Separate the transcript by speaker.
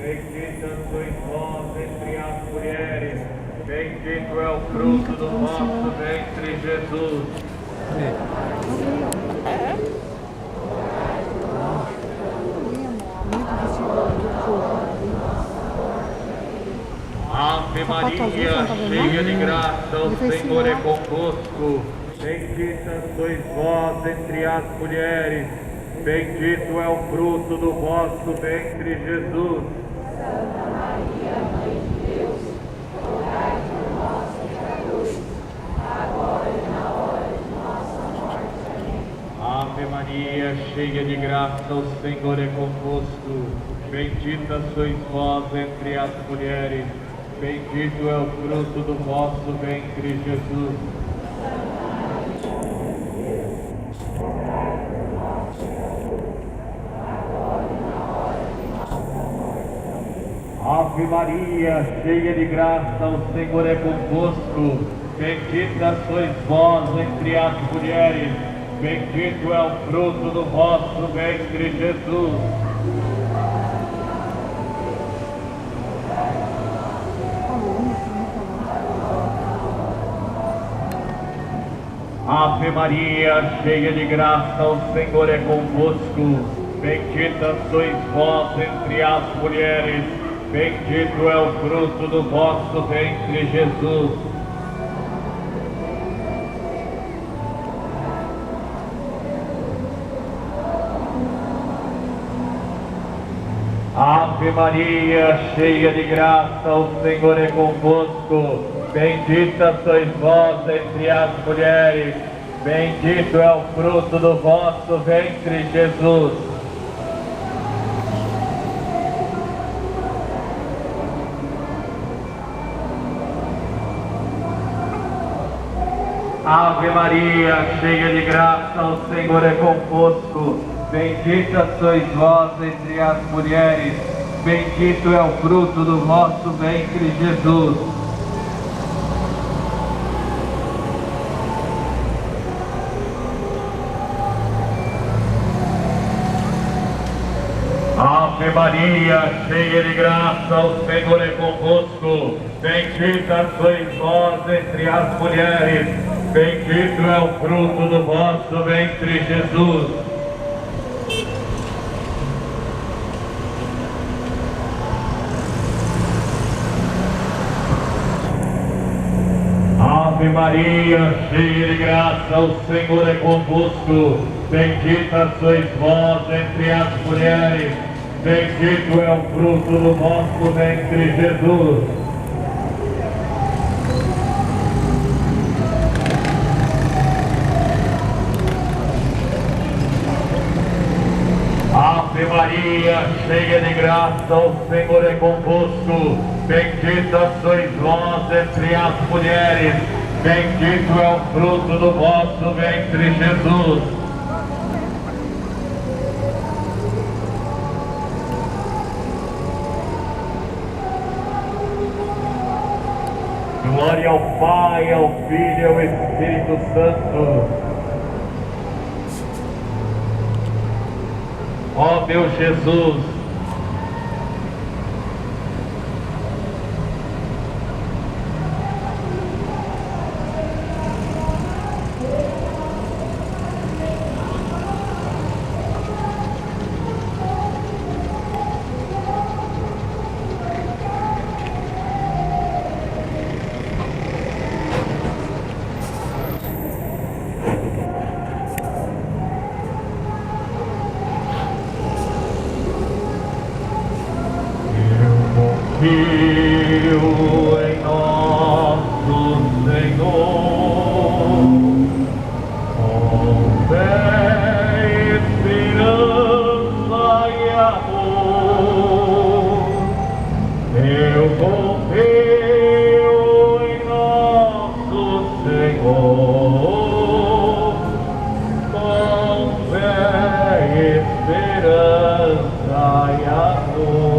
Speaker 1: bendita sois vós entre as mulheres, bendito é o fruto do vosso ventre, Jesus. Ave Maria, cheia de graça, o Senhor é convosco. Bendita sois vós entre as mulheres, bendito é o fruto do vosso ventre, Jesus.
Speaker 2: Santa Maria, Mãe de Deus, rogai por nós, pecadores, agora e na hora de nossa morte.
Speaker 1: Ave Maria, cheia de graça, o Senhor é convosco. Bendita sois vós entre as mulheres, bendito é o fruto do vosso ventre, Jesus. Ave Maria, cheia de graça, o Senhor é convosco. Bendita sois vós entre as mulheres, bendito é o fruto do vosso ventre, Jesus. Ave Maria, cheia de graça, o Senhor é convosco. Bendita sois vós entre as mulheres, bendito é o fruto do vosso ventre, Jesus. Ave Maria, cheia de graça, o Senhor é convosco. Bendita sois vós entre as mulheres, bendito é o fruto do vosso ventre, Jesus. Ave Maria, cheia de graça, o Senhor é convosco. Bendita sois vós entre as mulheres, bendito é o fruto do vosso ventre, Jesus. Ave Maria, cheia de graça, o Senhor é convosco. Bendita sois vós entre as mulheres, bendito é o fruto do vosso ventre, Jesus. Ave Maria, cheia de graça, o Senhor é convosco. Bendita sois vós entre as mulheres, bendito é o fruto do vosso ventre, Jesus. Ave Maria, cheia de graça, o Senhor é convosco. Bendita sois vós entre as mulheres, bendito é o fruto do vosso ventre, Jesus. Glória ao Pai, ao Filho e ao Espírito Santo. Ó meu Jesus, confio em nosso Senhor, com fé, esperança e amor. Eu confio em nosso Senhor, com fé, esperança e amor.